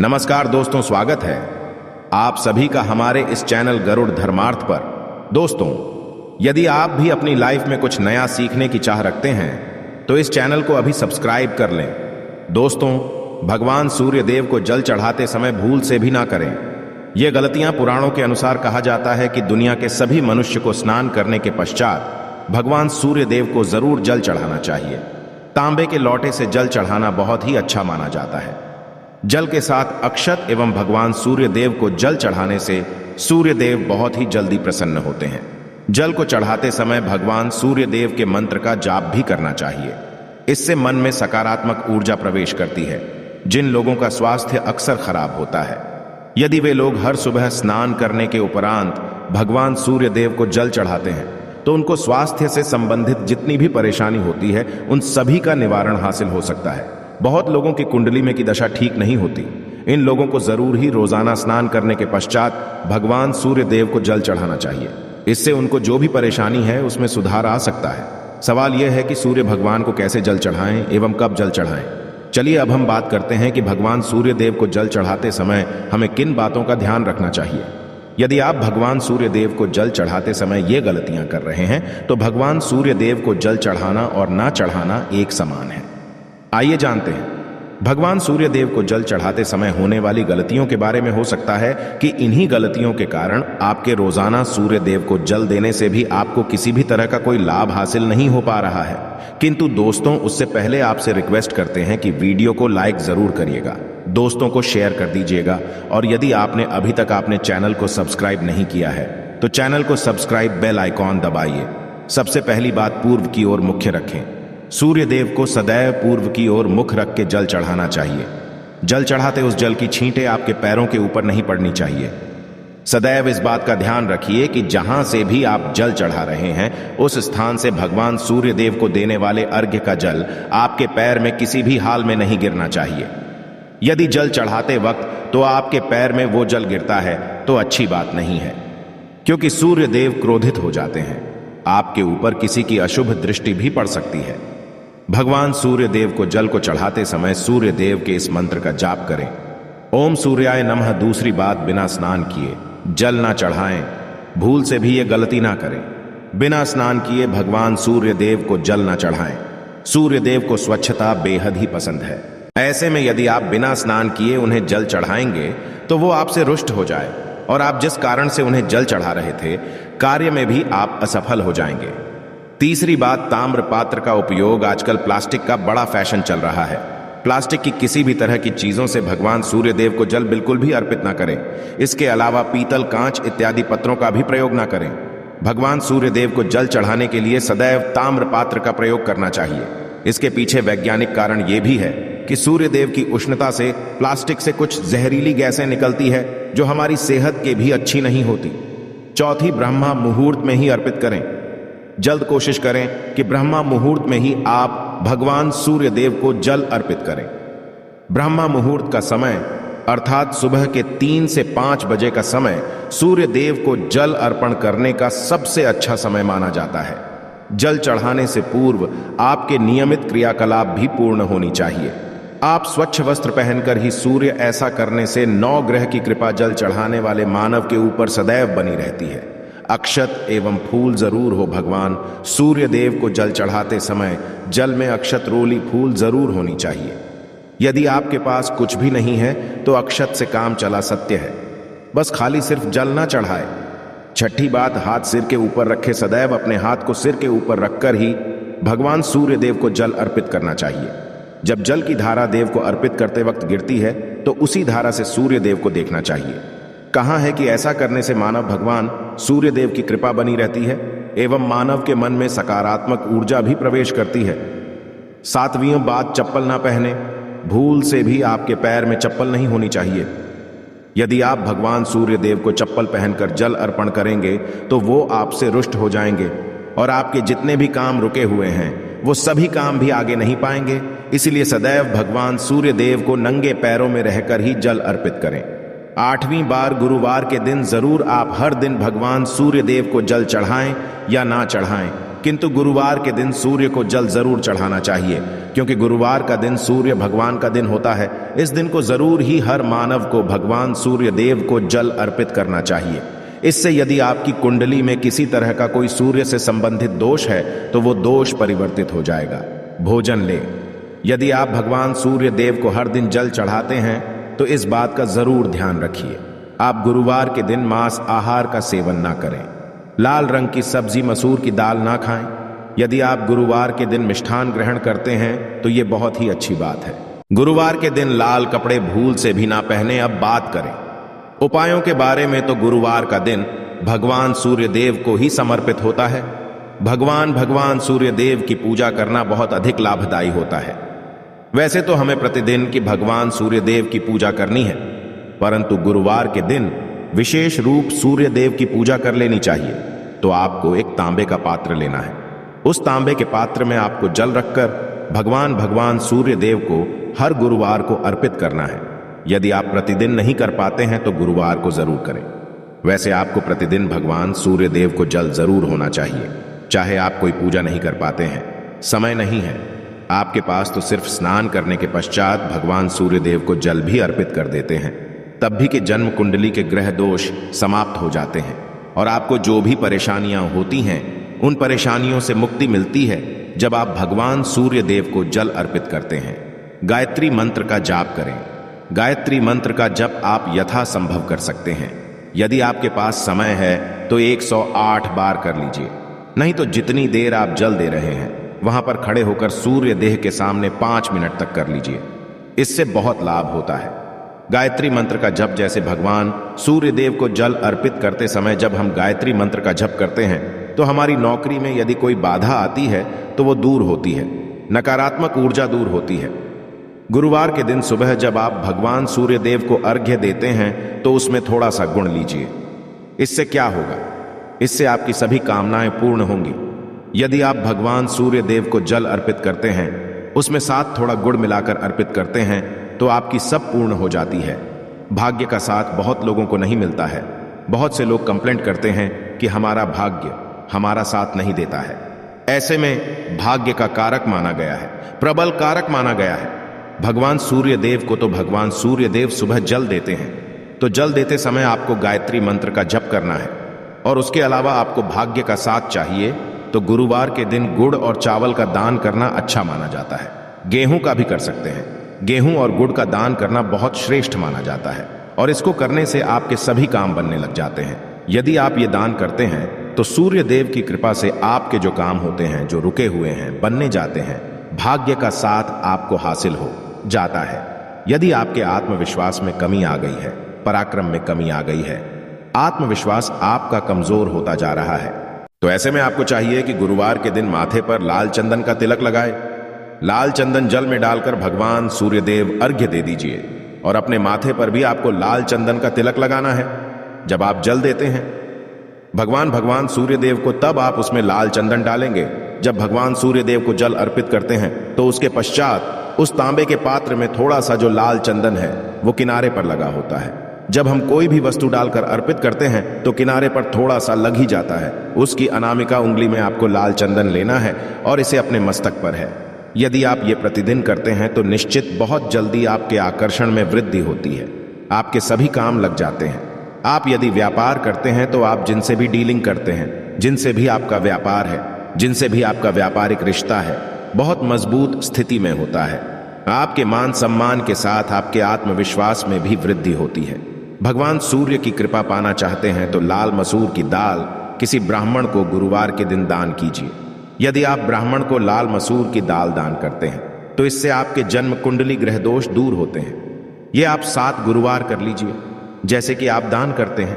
नमस्कार दोस्तों, स्वागत है आप सभी का हमारे इस चैनल गरुड़ धर्मार्थ पर। दोस्तों, यदि आप भी अपनी लाइफ में कुछ नया सीखने की चाह रखते हैं तो इस चैनल को अभी सब्सक्राइब कर लें। दोस्तों, भगवान सूर्य देव को जल चढ़ाते समय भूल से भी ना करें। ये गलतियां पुराणों के अनुसार कहा जाता है कि दुनिया के सभी मनुष्य को स्नान करने के पश्चात भगवान सूर्य देव को जरूर जल चढ़ाना चाहिए। तांबे के लोटे से जल चढ़ाना बहुत ही अच्छा माना जाता है। जल के साथ अक्षत एवं भगवान सूर्य देव को जल चढ़ाने से सूर्य देव बहुत ही जल्दी प्रसन्न होते हैं। जल को चढ़ाते समय भगवान सूर्य देव के मंत्र का जाप भी करना चाहिए। इससे मन में सकारात्मक ऊर्जा प्रवेश करती है। जिन लोगों का स्वास्थ्य अक्सर खराब होता है, यदि वे लोग हर सुबह स्नान करने के उपरांत भगवान सूर्य देव को जल चढ़ाते हैं तो उनको स्वास्थ्य से संबंधित जितनी भी परेशानी होती है उन सभी का निवारण हासिल हो सकता है। बहुत लोगों की कुंडली में की दशा ठीक नहीं होती। इन लोगों को जरूर ही रोजाना स्नान करने के पश्चात भगवान सूर्य देव को जल चढ़ाना चाहिए। इससे उनको जो भी परेशानी है उसमें सुधार आ सकता है। सवाल यह है कि सूर्य भगवान को कैसे जल चढ़ाएं एवं कब जल चढ़ाएं। चलिए अब हम बात करते हैं कि भगवान सूर्य देव को जल चढ़ाते समय हमें किन बातों का ध्यान रखना चाहिए। यदि आप भगवान सूर्य देव को जल चढ़ाते समय ये गलतियां कर रहे हैं तो भगवान सूर्य देव को जल चढ़ाना और ना चढ़ाना एक समान है। आइए जानते हैं भगवान सूर्य देव को जल चढ़ाते समय होने वाली गलतियों के बारे में। हो सकता है कि इन्हीं गलतियों के कारण आपके रोजाना सूर्य देव को जल देने से भी आपको किसी भी तरह का कोई लाभ हासिल नहीं हो पा रहा है। किंतु दोस्तों, उससे पहले आपसे रिक्वेस्ट करते हैं कि वीडियो को लाइक जरूर करिएगा, दोस्तों को शेयर कर दीजिएगा और यदि आपने अभी तक आपने चैनल को सब्सक्राइब नहीं किया है तो चैनल को सब्सक्राइब, बेल आइकॉन दबाइए। सबसे पहली बात, पूर्व की ओर मुख्य रखें। सूर्य देव को सदैव पूर्व की ओर मुख रख के जल चढ़ाना चाहिए। जल चढ़ाते उस जल की छींटें आपके पैरों के ऊपर नहीं पड़नी चाहिए। सदैव इस बात का ध्यान रखिए कि जहां से भी आप जल चढ़ा रहे हैं उस स्थान से भगवान सूर्य देव को देने वाले अर्घ्य का जल आपके पैर में किसी भी हाल में नहीं गिरना चाहिए। यदि जल चढ़ाते वक्त तो आपके पैर में वो जल गिरता है तो अच्छी बात नहीं है, क्योंकि सूर्य देव क्रोधित हो जाते हैं। आपके ऊपर किसी की अशुभ दृष्टि भी पड़ सकती है। भगवान सूर्य देव को जल को चढ़ाते समय सूर्य देव के इस मंत्र का जाप करें, ओम सूर्याय नमः। दूसरी बात, बिना स्नान किए जल ना चढ़ाएं। भूल से भी ये गलती ना करें। बिना स्नान किए भगवान सूर्य देव को जल ना चढ़ाएं। सूर्य देव को स्वच्छता बेहद ही पसंद है। ऐसे में यदि आप बिना स्नान किए उन्हें जल चढ़ाएंगे तो वो आपसे रुष्ट हो जाए और आप जिस कारण से उन्हें जल चढ़ा रहे थे कार्य में भी आप असफल हो जाएंगे। तीसरी बात, ताम्र पात्र का उपयोग। आजकल प्लास्टिक का बड़ा फैशन चल रहा है। प्लास्टिक की किसी भी तरह की चीजों से भगवान सूर्य देव को जल बिल्कुल भी अर्पित ना करें। इसके अलावा पीतल, कांच इत्यादि पत्रों का भी प्रयोग ना करें। भगवान सूर्य देव को जल चढ़ाने के लिए सदैव ताम्र पात्र का प्रयोग करना चाहिए। इसके पीछे वैज्ञानिक कारण यह भी है कि सूर्य देव की उष्णता से प्लास्टिक से कुछ जहरीली गैसें निकलती है जो हमारी सेहत के भी अच्छी नहीं होती। चौथी, ब्रह्मा मुहूर्त में ही अर्पित करें। जल्द कोशिश करें कि ब्रह्मा मुहूर्त में ही आप भगवान सूर्य देव को जल अर्पित करें। ब्रह्मा मुहूर्त का समय अर्थात सुबह के 3 से 5 बजे का समय सूर्य देव को जल अर्पण करने का सबसे अच्छा समय माना जाता है। जल चढ़ाने से पूर्व आपके नियमित क्रियाकलाप भी पूर्ण होनी चाहिए। आप स्वच्छ वस्त्र पहनकर ही सूर्य, ऐसा करने से 9 ग्रह की कृपा जल चढ़ाने वाले मानव के ऊपर सदैव बनी रहती है। अक्षत एवं फूल जरूर हो। भगवान सूर्य देव को जल चढ़ाते समय जल में अक्षत, रोली, फूल जरूर होनी चाहिए। यदि आपके पास कुछ भी नहीं है तो अक्षत से काम चला सत्य है। बस खाली सिर्फ जल ना चढ़ाए। छठी बात, हाथ सिर के ऊपर रखे। सदैव अपने हाथ को सिर के ऊपर रखकर ही भगवान सूर्य देव को जल अर्पित करना चाहिए। जब जल की धारा देव को अर्पित करते वक्त गिरती है तो उसी धारा से सूर्य देव को देखना चाहिए। कहा है कि ऐसा करने से मानव भगवान सूर्य देव की कृपा बनी रहती है एवं मानव के मन में सकारात्मक ऊर्जा भी प्रवेश करती है। 7वीं बात, चप्पल ना पहने। भूल से भी आपके पैर में चप्पल नहीं होनी चाहिए। यदि आप भगवान सूर्य देव को चप्पल पहनकर जल अर्पण करेंगे तो वो आपसे रुष्ट हो जाएंगे और आपके जितने भी काम रुके हुए हैं वो सभी काम भी आगे नहीं पाएंगे। इसलिए सदैव भगवान सूर्य देव को नंगे पैरों में रहकर ही जल अर्पित करें। 8वीं बार, गुरुवार के दिन जरूर आप हर दिन भगवान सूर्य देव को जल चढ़ाएं या ना चढ़ाएं, किंतु गुरुवार के दिन सूर्य को जल जरूर चढ़ाना चाहिए, क्योंकि गुरुवार का दिन सूर्य भगवान का दिन होता है। इस दिन को जरूर ही हर मानव को भगवान सूर्य देव को जल अर्पित करना चाहिए। इससे यदि आपकी कुंडली में किसी तरह का कोई सूर्य से संबंधित दोष है तो वो दोष परिवर्तित हो जाएगा। भोजन ले। यदि आप भगवान सूर्य देव को हर दिन जल चढ़ाते हैं तो इस बात का जरूर ध्यान रखिए, आप गुरुवार के दिन मांस आहार का सेवन ना करें। लाल रंग की सब्जी मसूर की दाल ना खाएं। यदि आप गुरुवार के दिन मिष्ठान ग्रहण करते हैं तो ये बहुत ही अच्छी बात है। गुरुवार के दिन लाल कपड़े भूल से भी ना पहने। अब बात करें उपायों के बारे में, तो गुरुवार का दिन भगवान सूर्य देव को ही समर्पित होता है। भगवान सूर्य देव की पूजा करना बहुत अधिक लाभदायी होता है। वैसे तो हमें प्रतिदिन की भगवान सूर्य देव की पूजा करनी है, परंतु गुरुवार के दिन विशेष रूप सूर्य देव की पूजा कर लेनी चाहिए। तो आपको एक तांबे का पात्र लेना है। उस तांबे के पात्र में आपको जल रखकर भगवान सूर्य देव को हर गुरुवार को अर्पित करना है। यदि आप प्रतिदिन नहीं कर पाते हैं तो गुरुवार को जरूर करें। वैसे आपको प्रतिदिन भगवान सूर्य देव को जल जरूर होना चाहिए, चाहे आप कोई पूजा नहीं कर पाते हैं, समय नहीं है आपके पास, तो सिर्फ स्नान करने के पश्चात भगवान सूर्य देव को जल भी अर्पित कर देते हैं। तब भी के जन्म कुंडली के ग्रह दोष समाप्त हो जाते हैं और आपको जो भी परेशानियां होती हैं उन परेशानियों से मुक्ति मिलती है जब आप भगवान सूर्य देव को जल अर्पित करते हैं। गायत्री मंत्र का जाप करें। गायत्री मंत्र का जप आप यथासंभव कर सकते हैं। यदि आपके पास समय है तो 108 बार कर लीजिए, नहीं तो जितनी देर आप जल दे रहे हैं वहां पर खड़े होकर सूर्य देह के सामने 5 मिनट तक कर लीजिए। इससे बहुत लाभ होता है। गायत्री मंत्र का जप, जैसे भगवान सूर्य देव को जल अर्पित करते समय जब हम गायत्री मंत्र का जप करते हैं तो हमारी नौकरी में यदि कोई बाधा आती है तो वो दूर होती है, नकारात्मक ऊर्जा दूर होती है। गुरुवार के दिन सुबह जब आप भगवान सूर्य देव को अर्घ्य देते हैं तो उसमें थोड़ा सा गुड़ लीजिए। इससे क्या होगा? इससे आपकी सभी कामनाएं पूर्ण होंगी। यदि आप भगवान सूर्य देव को जल अर्पित करते हैं, उसमें साथ थोड़ा गुड़ मिलाकर अर्पित करते हैं तो आपकी सब पूर्ण हो जाती है। भाग्य का साथ बहुत लोगों को नहीं मिलता है। बहुत से लोग कंप्लेंट करते हैं कि हमारा भाग्य हमारा साथ नहीं देता है। ऐसे में भाग्य का कारक माना गया है, प्रबल कारक माना गया है भगवान सूर्य देव को। तो भगवान सूर्य देव सुबह जल देते हैं, तो जल देते समय आपको गायत्री मंत्र का जप करना है और उसके अलावा आपको भाग्य का साथ चाहिए तो गुरुवार के दिन गुड़ और चावल का दान करना अच्छा माना जाता है। गेहूं का भी कर सकते हैं। गेहूं और गुड़ का दान करना बहुत श्रेष्ठ माना जाता है और इसको करने से आपके सभी काम बनने लग जाते हैं। यदि आप ये दान करते हैं तो सूर्य देव की कृपा से आपके जो काम होते हैं, जो रुके हुए हैं, बनने जाते हैं। भाग्य का साथ आपको हासिल हो जाता है। यदि आपके आत्मविश्वास में कमी आ गई है, पराक्रम में कमी आ गई है, आत्मविश्वास आपका कमजोर होता जा रहा है, तो ऐसे में आपको चाहिए कि गुरुवार के दिन माथे पर लाल चंदन का तिलक लगाए। लाल चंदन जल में डालकर भगवान सूर्य देव अर्घ्य दे दीजिए और अपने माथे पर भी आपको लाल चंदन का तिलक लगाना है। जब आप जल देते हैं भगवान सूर्य देव को, तब आप उसमें लाल चंदन डालेंगे। जब भगवान सूर्य देव को जल अर्पित करते हैं तो उसके पश्चात उस तांबे के पात्र में थोड़ा सा जो लाल चंदन है वो किनारे पर लगा होता है। जब हम कोई भी वस्तु डालकर अर्पित करते हैं तो किनारे पर थोड़ा सा लग ही जाता है। उसकी अनामिका उंगली में आपको लाल चंदन लेना है और इसे अपने मस्तक पर है। यदि आप ये प्रतिदिन करते हैं तो निश्चित बहुत जल्दी आपके आकर्षण में वृद्धि होती है, आपके सभी काम लग जाते हैं। आप यदि व्यापार करते हैं तो आप जिनसे भी डीलिंग करते हैं, जिनसे भी आपका व्यापार है, जिनसे भी आपका व्यापारिक रिश्ता है, बहुत मजबूत स्थिति में होता है। आपके मान सम्मान के साथ आपके आत्मविश्वास में भी वृद्धि होती है। भगवान सूर्य की कृपा पाना चाहते हैं तो लाल मसूर की दाल किसी ब्राह्मण को गुरुवार के दिन दान कीजिए। यदि आप ब्राह्मण को लाल मसूर की दाल दान करते हैं तो इससे आपके जन्म कुंडली ग्रह दोष दूर होते हैं। ये आप 7 गुरुवार कर लीजिए जैसे कि आप दान करते हैं।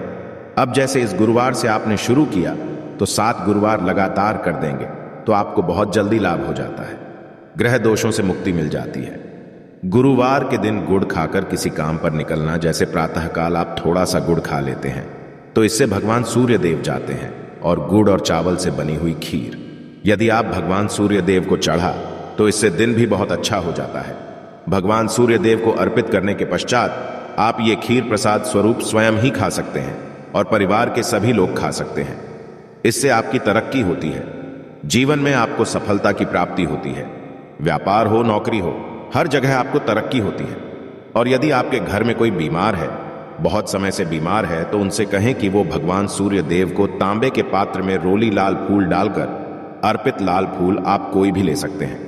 अब जैसे इस गुरुवार से आपने शुरू किया तो 7 गुरुवार लगातार कर देंगे तो आपको बहुत जल्दी लाभ हो जाता है, ग्रह दोषों से मुक्ति मिल जाती है। गुरुवार के दिन गुड़ खाकर किसी काम पर निकलना, जैसे प्रातःकाल आप थोड़ा सा गुड़ खा लेते हैं तो इससे भगवान सूर्य देव जाते हैं। और गुड़ और चावल से बनी हुई खीर यदि आप भगवान सूर्य देव को चढ़ा तो इससे दिन भी बहुत अच्छा हो जाता है। भगवान सूर्य देव को अर्पित करने के पश्चात आप ये खीर प्रसाद स्वरूप स्वयं ही खा सकते हैं और परिवार के सभी लोग खा सकते हैं। इससे आपकी तरक्की होती है। जीवन में आपको सफलता की प्राप्ति होती है। व्यापार हो, नौकरी हो, हर जगह आपको तरक्की होती है। और यदि आपके घर में कोई बीमार है, बहुत समय से बीमार है, तो उनसे कहें कि वो भगवान सूर्य देव को तांबे के पात्र में रोली लाल फूल डालकर, अर्पित लाल फूल आप कोई भी ले सकते हैं,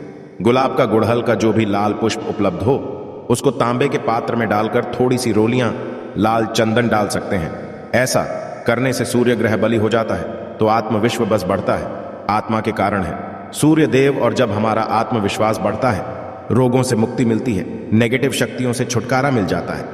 गुलाब का, गुड़हल का, जो भी लाल पुष्प उपलब्ध हो, उसको तांबे के पात्र में डालकर थोड़ी सी रोलियां लाल चंदन डाल सकते हैं। ऐसा करने से सूर्य ग्रह बली हो जाता है तो आत्मविश्व बस बढ़ता है। आत्मा के कारण है सूर्य देव, और जब हमारा आत्मविश्वास बढ़ता है, रोगों से मुक्ति मिलती है, नेगेटिव शक्तियों से छुटकारा मिल जाता है,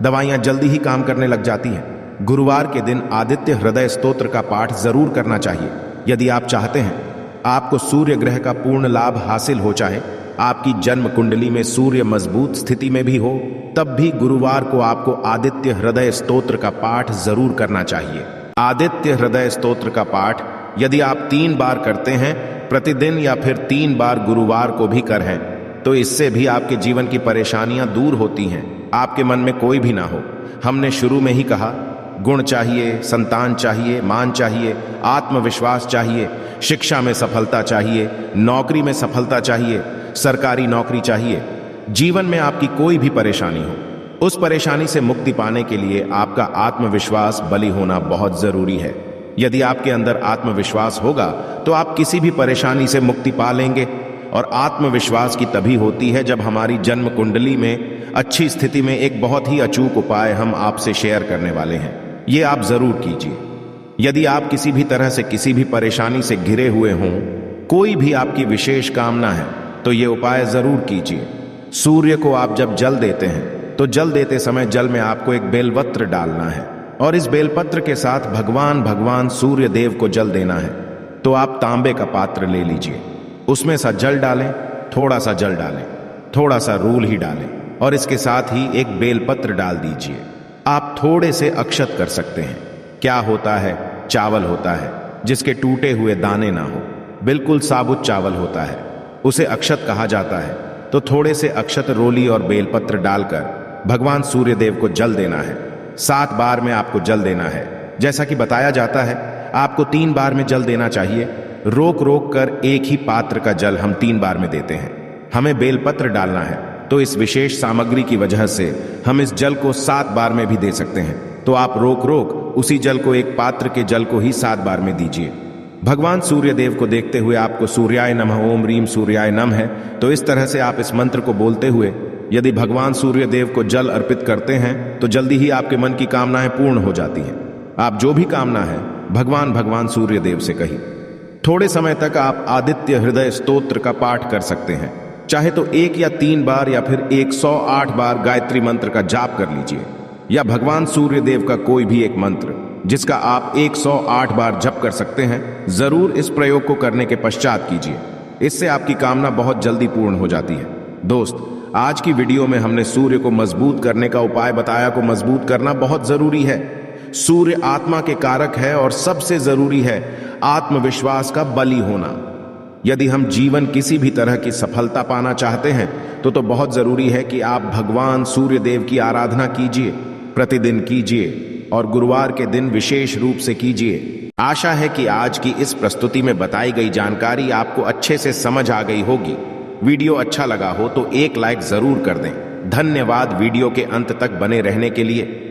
दवाइयां जल्दी ही काम करने लग जाती हैं। गुरुवार के दिन आदित्य हृदय स्तोत्र का पाठ जरूर करना चाहिए। यदि आप चाहते हैं आपको सूर्य ग्रह का पूर्ण लाभ हासिल हो, चाहे आपकी जन्म कुंडली में सूर्य मजबूत स्थिति में भी हो, तब भी गुरुवार को आपको आदित्य हृदय स्तोत्र का पाठ जरूर करना चाहिए। आदित्य हृदय स्तोत्र का पाठ यदि आप 3 बार करते हैं प्रतिदिन, या फिर 3 बार गुरुवार को भी करें, तो इससे भी आपके जीवन की परेशानियां दूर होती हैं। आपके मन में कोई भी ना हो। हमने शुरू में ही कहा, गुण चाहिए, संतान चाहिए, मान चाहिए, आत्मविश्वास चाहिए, शिक्षा में सफलता चाहिए, नौकरी में सफलता चाहिए, सरकारी नौकरी चाहिए। जीवन में आपकी कोई भी परेशानी हो, उस परेशानी से मुक्ति पाने के लिए आपका आत्मविश्वास बली होना बहुत जरूरी है। यदि आपके अंदर आत्मविश्वास होगा तो आप किसी भी परेशानी से मुक्ति पा लेंगे। और आत्मविश्वास की तभी होती है जब हमारी जन्म कुंडली में अच्छी स्थिति में एक बहुत ही अचूक उपाय हम आपसे शेयर करने वाले हैं। ये आप जरूर कीजिए। यदि आप किसी भी तरह से किसी भी परेशानी से घिरे हुए हों, कोई भी आपकी विशेष कामना है, तो ये उपाय जरूर कीजिए। सूर्य को आप जब जल देते हैं तो जल देते समय जल में आपको एक बेलपत्र डालना है, और इस बेलपत्र के साथ भगवान सूर्य देव को जल देना है। तो आप तांबे का पात्र ले लीजिए, उसमें सा जल डालें, थोड़ा सा जल डालें, थोड़ा सा रूल ही डालें, और इसके साथ ही एक बेलपत्र डाल दीजिए। आप थोड़े से अक्षत कर सकते हैं। क्या होता है? चावल होता है जिसके टूटे हुए दाने ना हो, बिल्कुल साबुत चावल होता है, उसे अक्षत कहा जाता है। तो थोड़े से अक्षत, रोली और बेलपत्र डालकर भगवान सूर्य देव को जल देना है। 7 बार में आपको जल देना है। जैसा कि बताया जाता है, आपको 3 बार में जल देना चाहिए। रोक रोक कर एक ही पात्र का जल हम 3 बार में देते हैं। हमें बेलपत्र डालना है, तो इस विशेष सामग्री की वजह से हम इस जल को 7 बार में भी दे सकते हैं। तो आप रोक रोक उसी जल को, एक पात्र के जल को ही 7 बार में दीजिए। भगवान सूर्य देव को देखते हुए आपको सूर्याय नमः, ओम ह्रीम सूर्याय नमः है, तो इस तरह से आप इस मंत्र को बोलते हुए यदि भगवान सूर्य देव को जल अर्पित करते हैं, तो जल्दी ही आपके मन की कामनाएं पूर्ण हो जाती हैं। आप जो भी कामना है भगवान सूर्य देव से कही। थोड़े समय तक आप आदित्य हृदय स्तोत्र का पाठ कर सकते हैं। चाहे तो 1 या 3 बार या फिर 108 बार गायत्री मंत्र का जाप कर लीजिए, या भगवान सूर्य देव का कोई भी एक मंत्र जिसका आप 108 बार जप कर सकते हैं। जरूर इस प्रयोग को करने के पश्चात कीजिए, इससे आपकी कामना बहुत जल्दी पूर्ण हो जाती है। दोस्त, आज की वीडियो में हमने सूर्य को मजबूत करने का उपाय बताया। को मजबूत करना बहुत जरूरी है। सूर्य आत्मा के कारक है, और सबसे जरूरी है आत्मविश्वास का बली होना। यदि हम जीवन किसी भी तरह की सफलता पाना चाहते हैं, तो बहुत जरूरी है कि आप भगवान सूर्य देव की आराधना कीजिए, प्रतिदिन कीजिए, और गुरुवार के दिन विशेष रूप से कीजिए। आशा है कि आज की इस प्रस्तुति में बताई गई जानकारी आपको अच्छे से समझ आ गई होगी। वीडियो अच्छा लगा हो तो एक लाइक जरूर कर दें। धन्यवाद वीडियो के अंत तक बने रहने के लिए।